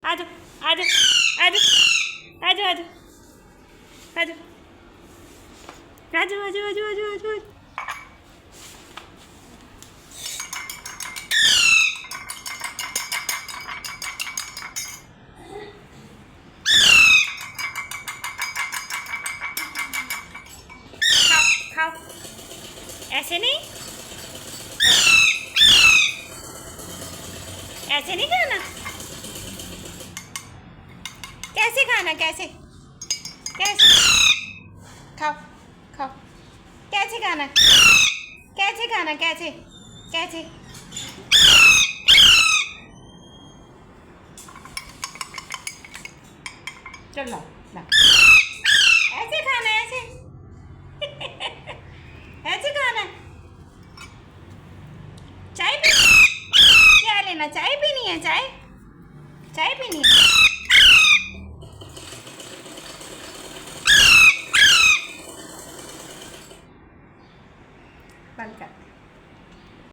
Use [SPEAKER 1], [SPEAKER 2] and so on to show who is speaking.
[SPEAKER 1] आ जाओ आ जाओ आ जाओ आ जाओ आ जाओ आ जाओ आ जाओ आ जाओ आ जाओ आ जाओ आ जाओ खाओ खाओ ऐसे नहीं ऐसे नहीं खाना कैसे खाना कैसे कैसे खाओ खाओ कैसे खाना कैसे खाना कैसे कैसे चलो ला ऐसे खाना ऐसे ऐसे खाना चाय पी क्या लेना चाय पीनी है चाय चाय पीनी है बंद कर